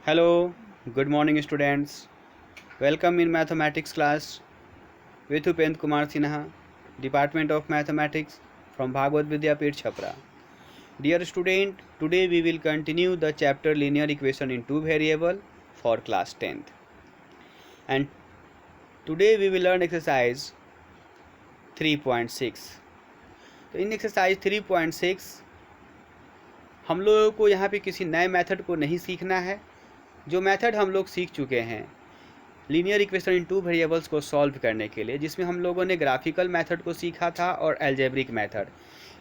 Hello, good morning students. Welcome in mathematics class with Upendra Kumar Sinha, Department of Mathematics from Bhagavad Vidyapith Chhapra. Dear student, today we will continue the chapter linear equation in two variable for class 10th. And today we will learn exercise 3.6. तो इन exercise 3.6 हम लोगों को यहाँ पे किसी नए method को नहीं सीखना है। जो मेथड हम लोग सीख चुके हैं linear equation in two variables को सॉल्व करने के लिए, जिसमें हम लोगों ने ग्राफिकल मेथड को सीखा था और एल्जेब्रिक मेथड।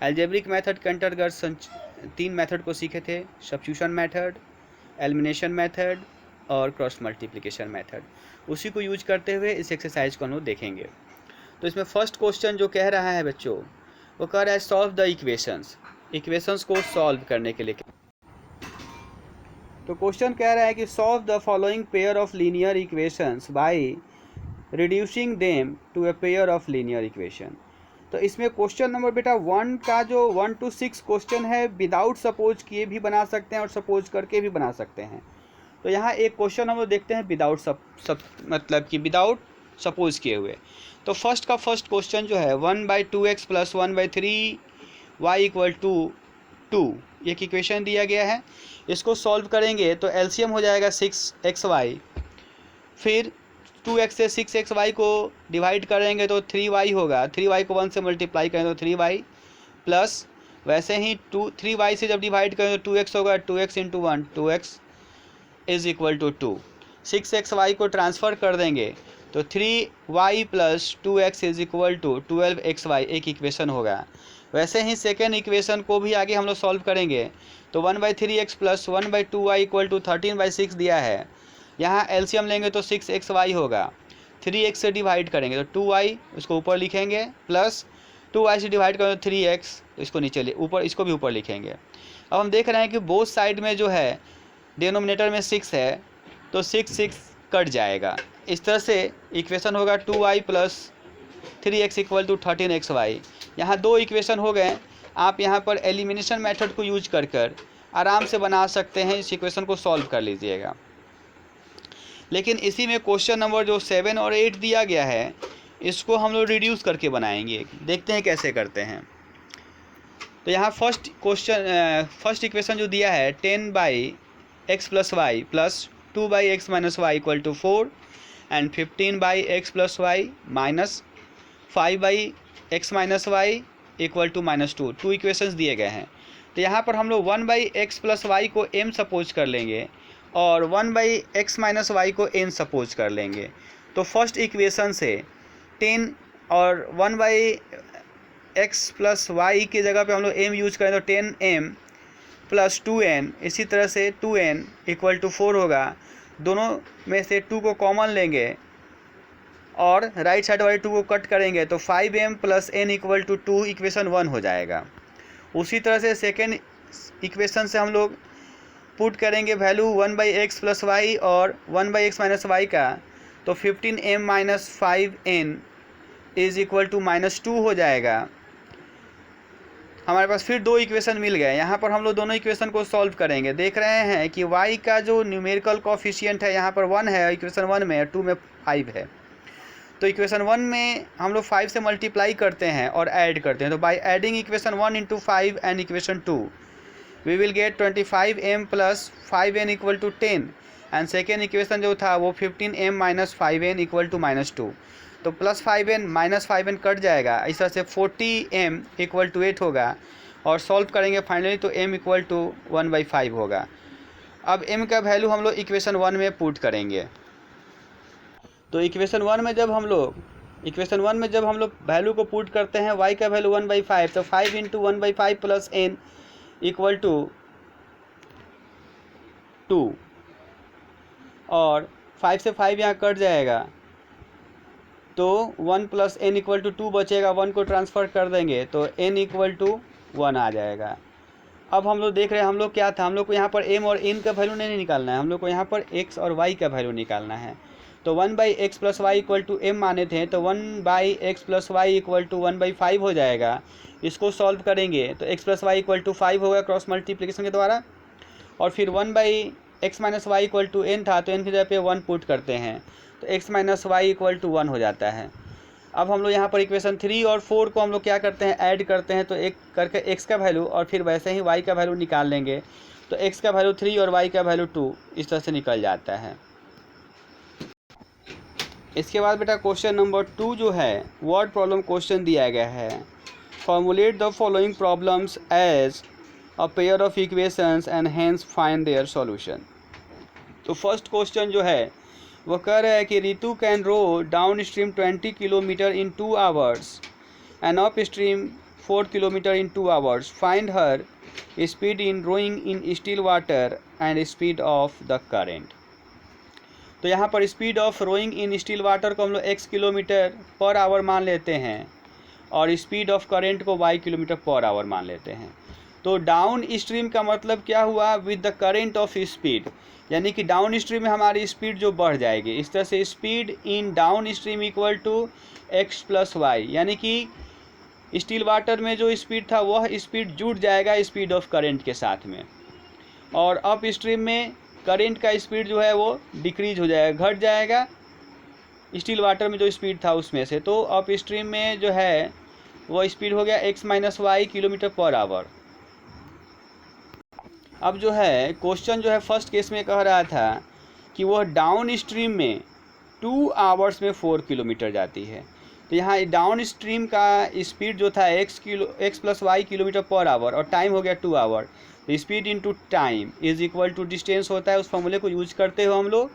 एल्जेब्रिक मेथड के अंतर्गत तीन मेथड को सीखे थे, सब्स्टिट्यूशन मेथड, एलिमिनेशन मेथड और क्रॉस मल्टीप्लिकेशन मेथड। उसी को यूज करते हुए इस एक्सरसाइज को हम लोग देखेंगे। तो इसमें फर्स्ट क्वेश्चन जो कह रहा है बच्चों, वो कह रहा है सॉल्व द इक्वेशंस को सॉल्व करने के लिए। तो क्वेश्चन कह रहा है कि solve the following pair of linear equations by reducing them to a pair of linear equation. तो इसमें क्वेश्चन नंबर बेटा 1 का जो 1 to 6 क्वेश्चन है विदाउट सपोज किए भी बना सकते हैं और सपोज करके भी बना सकते हैं। तो यहाँ एक क्वेश्चन हम लोग देखते हैं विदाउट मतलब कि विदाउट सपोज किए हुए। तो फर्स्ट क्वेश्चन जो है 1/2x + 1/3y = 2 एक इक्वेशन दिया गया है। इसको सॉल्व करेंगे तो एलसीएम हो जाएगा 6xy, फिर 2x से 6xy को डिवाइड करेंगे तो 3y होगा, 3y को 1 से मल्टीप्लाई करें तो 3y प्लस वैसे ही 3y से जब डिवाइड करें तो 2x होगा, 2x × 1 2x = 2। 6xy को ट्रांसफ़र कर देंगे तो 3y + 2x = 12xy एक इक्वेशन होगा। वैसे ही सेकेंड इक्वेशन को भी आगे हम लोग सॉल्व करेंगे तो 1/3x + 1/2y = 13/6 दिया है। यहाँ एलसीएम लेंगे तो 6xy होगा, 3x से डिवाइड करेंगे तो 2y उसको ऊपर लिखेंगे प्लस 2y से डिवाइड करेंगे तो 3x, तो इसको नीचे ऊपर, इसको भी ऊपर लिखेंगे। अब हम देख रहे हैं कि बोथ साइड में जो है डिनोमिनेटर में 6 है तो 6 कट जाएगा। इस तरह से इक्वेशन होगा 2y + 3x = 13xy। यहाँ दो इक्वेशन हो गए। आप यहाँ पर एलिमिनेशन मेथड को यूज कर आराम से बना सकते हैं, इस इक्वेशन को सॉल्व कर लीजिएगा। लेकिन इसी में क्वेश्चन नंबर जो 7 और 8 दिया गया है इसको हम लोग रिड्यूस करके बनाएंगे। देखते हैं कैसे करते हैं। तो यहाँ फर्स्ट इक्वेशन जो दिया है 10/x + y + 2/x - y = 4 and 15/x + y - 5/x - y = -2 equations दिए गए हैं। तो यहाँ पर हम लोग 1/x + y को m सपोज कर लेंगे और 1/x - y को n सपोज कर लेंगे। तो फर्स्ट इक्वेशन से 10 और 1/x + y की जगह पे हम लोग m यूज करें तो 10m + 2n, इसी तरह से 2n = 4 होगा। दोनों में से 2 को कॉमन लेंगे और राइट साइड वाले 2 को कट करेंगे तो 5m + n = 2 इक्वेशन 1 हो जाएगा। उसी तरह से सेकेंड इक्वेशन से हम लोग पुट करेंगे वैल्यू 1/x + y और 1/x - y का, तो 15m - 5n = -2 हो जाएगा। हमारे पास फिर दो इक्वेशन मिल गए। यहाँ पर हम लोग दोनों इक्वेशन को सॉल्व करेंगे। देख रहे हैं कि y का जो न्यूमेरिकल कोफिशिएंट है यहाँ पर 1 है, इक्वेशन 1 में 2 में 5 है। तो इक्वेशन 1 में हम लोग 5 से मल्टीप्लाई करते हैं और ऐड करते हैं। तो by adding equation 1 × 5 and equation 2 we will get 25m + 5n = 10 and second equation जो था वो 15m - 5n = -2। तो +5n - 5n कट जाएगा, इस तरह से 40m = 8 होगा और सॉल्व करेंगे फाइनली तो m = 1/5 होगा। अब m का वैल्यू हम लोग इक्वेशन 1 में पुट करेंगे। तो इक्वेशन 1 में जब हम लोग वैल्यू को पुट करते हैं y का वैल्यू 1/5, तो 5 × 1/5 + n = 2 और 5 से 5 यहाँ कट जाएगा तो 1 + n = 2 बचेगा। 1 को ट्रांसफ़र कर देंगे तो n = 1 आ जाएगा। अब हम लोग देख रहे हैं हम लोग क्या था, हम लोग को यहाँ पर m और n का वैल्यू नहीं निकालना है, हम लोग को यहाँ पर x और y का वैल्यू निकालना है। तो 1/x + y = m माने थे तो 1/x + y = 1/5 हो जाएगा। इसको सॉल्व करेंगे तो x + y = 5 होगा क्रॉस मल्टीप्लिकेशन के द्वारा, और फिर 1/x x minus y equal to n था, तो n की जगह पे 1 पुट करते हैं तो x minus y equal to 1 हो जाता है। अब हम लोग यहाँ पर इक्वेशन 3 और 4 को हम लोग क्या करते हैं, ऐड करते हैं, तो एक करके x का वैल्यू और फिर वैसे ही y का वैल्यू निकाल लेंगे, तो x का वैल्यू 3 और y का वैल्यू 2 इस तरह से निकल जाता है। इसके बाद बेटा क्वेश्चन नंबर 2 जो है वर्ड प्रॉब्लम क्वेश्चन दिया गया है। Formulate the following problems as a pair of equations and hence find their solution. तो फर्स्ट क्वेश्चन जो है वो कह रहा है कि Ritu can row downstream 20 kilometre in 2 hours and upstream 4 kilometre in 2 hours. Find her speed in rowing in still water and speed of the current. तो यहाँ पर speed of rowing in still water को हम लोग x kilometre per our मान लेते हैं और स्पीड ऑफ करेंट को y किलोमीटर पर आवर मान लेते हैं। तो डाउन स्ट्रीम का मतलब क्या हुआ, with the current of speed, यानी कि डाउन स्ट्रीम में हमारी स्पीड जो बढ़ जाएगी। इस तरह से speed in downstream equal to x plus y, यानी कि स्टिल वाटर में जो स्पीड था वह स्पीड जुड़ जाएगा स्पीड ऑफ करेंट के साथ में, और अप स्ट्रीम में करेंट का स्पीड जो है वो डिक्रीज हो जाएगा, घट जाएगा स्टिल वाटर में जो स्पीड था उसमें से। तो अप स्ट्रीम में जो है वो स्पीड हो गया x minus y kilometre per hour. अब जो है क्वेश्चन जो है फर्स्ट केस में कह रहा था कि वह डाउन स्ट्रीम में 2 आवर्स में 4 किलोमीटर जाती है। तो यहाँ डाउन स्ट्रीम का स्पीड जो था x plus y kilometre per hour और टाइम हो गया 2 आवर। तो speed into time is equal to distance होता है। उस फॉर्मूले को यूज करते हुए हम लोग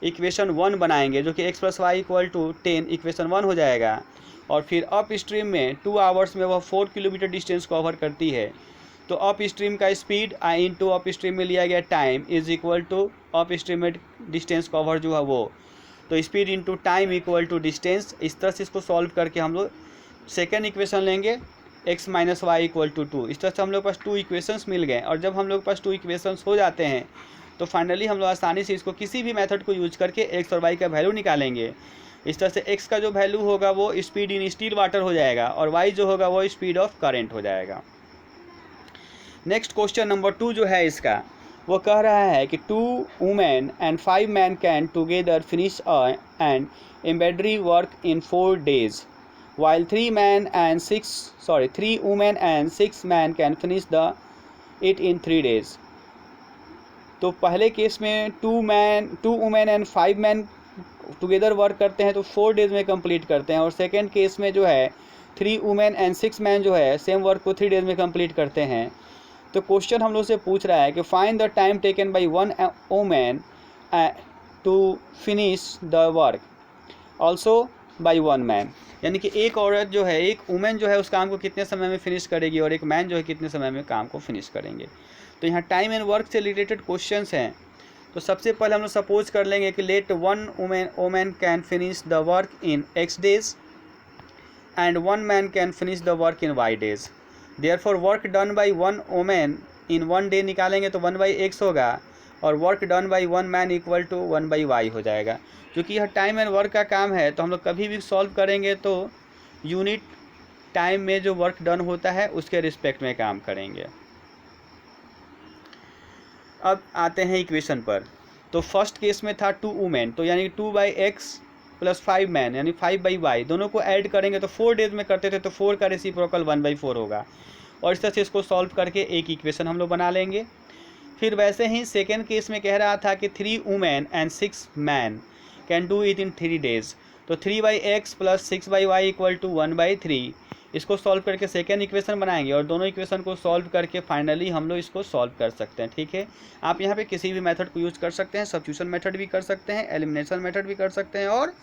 इक्वेशन 1 बनाएंगे, जो कि x plus y equal to 10 equation 1 हो जाएगा। और फिर अप स्ट्रीम में 2 आवर्स में वह 4 किलोमीटर डिस्टेंस कवर करती है। तो अप स्ट्रीम का स्पीड इंटू अप स्ट्रीम में लिया गया time is equal to upstream में डिस्टेंस कवर जो है वो, तो speed into time equal to distance. इस तरह से इसको सॉल्व करके हम लोग सेकेंड इक्वेशन लेंगे x minus y equal to 2। इस तरह से हम लोग के पास 2 इक्वेशंस मिल गए। और जब हम लोग के पास 2 इक्वेशंस हो जाते हैं तो फाइनली हम लोग आसानी से इसको किसी भी मेथड को यूज करके x और y का वैल्यू निकालेंगे। इस तरह से x का जो वैल्यू होगा वो स्पीड इन स्टिल वाटर हो जाएगा और y जो होगा वो स्पीड ऑफ करेंट हो जाएगा। नेक्स्ट क्वेश्चन नंबर 2 जो है इसका वो कह रहा है कि 2 women and 5 man can together finish and embroidery work in 4 days while 3 women and 6 men can finish it in 3 days। तो पहले केस में 2 women and 5 man together work करते हैं तो 4 days में कंप्लीट करते हैं, और सेकेंड केस में जो है 3 वुमेन एंड 6 मैन जो है सेम वर्क को 3 days में कंप्लीट करते हैं। तो क्वेश्चन हम लोग से पूछ रहा है कि find the time taken by 1 women to finish the work also by 1 man, यानी कि एक औरत जो है, एक वुमेन जो है उस काम को कितने समय में फिनिश करेगी और एक मैन जो है कितने समय में काम को फिनिश करेंगे। तो यहाँ टाइम एंड वर्क से रिलेटेड क्वेश्चंस हैं। तो सबसे पहले हम लोग सपोज कर लेंगे कि let 1 women can finish the work in x days and 1 man can finish the work in y days। Therefore work done by 1 women in 1 day निकालेंगे तो 1/x होगा, और work done by 1 man equal to 1/y हो जाएगा। क्योंकि यह time and work का काम है तो हम लोग कभी भी सॉल्व करेंगे तो यूनिट टाइम में जो वर्क डन होता है उसके रिस्पेक्ट में काम करेंगे। अब आते हैं इक्वेशन पर। तो फर्स्ट केस में था 2 वुमेन, तो यानी 2/x प्लस 5 मैन यानी 5/y, दोनों को ऐड करेंगे तो 4 days में करते थे तो 4 का रेसिप्रोकल 1/4 होगा। और इस तरह से इसको सॉल्व करके एक इक्वेशन हम लोग बना लेंगे। फिर वैसे ही सेकेंड केस में कह रहा था कि 3 women and 6 man can do it in 3 days, तो 3/x plus 6/y equal to 1/3। इसको सॉल्व करके सेकेंड इक्वेशन बनाएंगे और दोनों इक्वेशन को सॉल्व करके फाइनली हम लोग इसको सॉल्व कर सकते हैं। ठीक है, आप यहाँ पे किसी भी मेथड को यूज़ कर सकते हैं, सब्स्टिट्यूशन मेथड भी कर सकते हैं, एलिमिनेशन मेथड भी कर सकते हैं और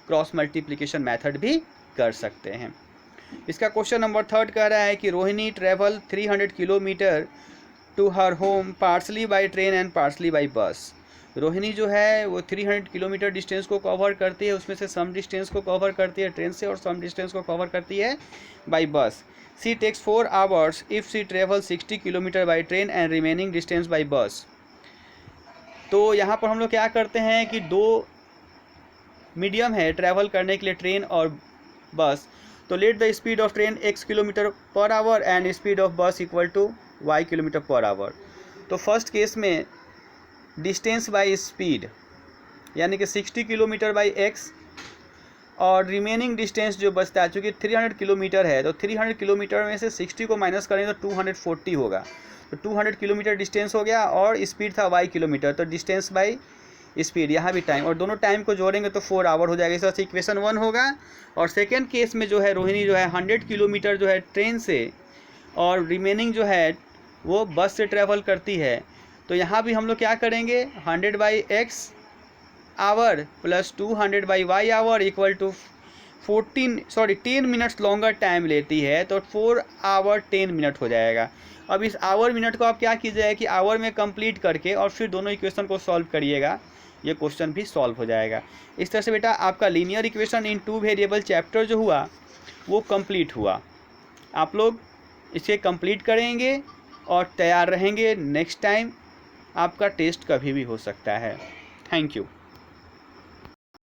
क्रॉस मल्टीप्लिकेशन मेथड भी कर सकते हैं। इसका क्वेश्चन नंबर 3 कह रहा है कि Rohini travel 300 kilometre to her home partially by train and partially by bus. Rohini जो है वो 300 किलोमीटर डिस्टेंस को कवर करती है, उसमें से सम डिस्टेंस को कवर करती है ट्रेन से और सम डिस्टेंस को कवर करती है by bus. She takes 4 hours if she travel 60 kilometre by train and remaining distance by bus. तो यहाँ पर हम लोग क्या करते हैं कि 2 मीडियम है ट्रैवल करने के लिए, ट्रेन और बस। तो let the speed of train x kilometre per hour and speed of bus equal to y kilometre per hour. तो फर्स्ट केस में डिस्टेंस बाई स्पीड, यानी कि 60 किलोमीटर बाई एक्स, और रिमेनिंग डिस्टेंस जो बचता है, चूँकि 300 किलोमीटर है तो 300 किलोमीटर में से 60 को माइनस करें तो 240 होगा, तो 200 किलोमीटर डिस्टेंस हो गया, और स्पीड था y किलोमीटर, तो डिस्टेंस बाई स्पीड, यहाँ भी टाइम, और दोनों टाइम को जोड़ेंगे तो 4 आवर हो जाएगा। इस तरह से इक्वेशन 1 होगा। और सेकेंड केस में जो है रोहिणी जो है 100 किलोमीटर जो है ट्रेन से, और रिमेनिंग जो है वो बस से ट्रैवल करती है, तो यहाँ भी हम लोग क्या करेंगे, 100/x hour plus 200/y hour equal to 10 minutes longer time लेती है, तो 4 आवर 10 मिनट हो जाएगा। अब इस आवर मिनट को आप क्या कीजिएगा कि आवर में कंप्लीट करके और फिर दोनों इक्वेशन को सॉल्व करिएगा, ये क्वेश्चन भी सॉल्व हो जाएगा। इस तरह से बेटा आपका linear equation in 2 variable chapter जो हुआ वो कंप्लीट हुआ। आप लोग इसे कंप्लीट करेंगे और तैयार रहेंगे, नेक्स्ट टाइम आपका टेस्ट कभी भी हो सकता है। Thank you.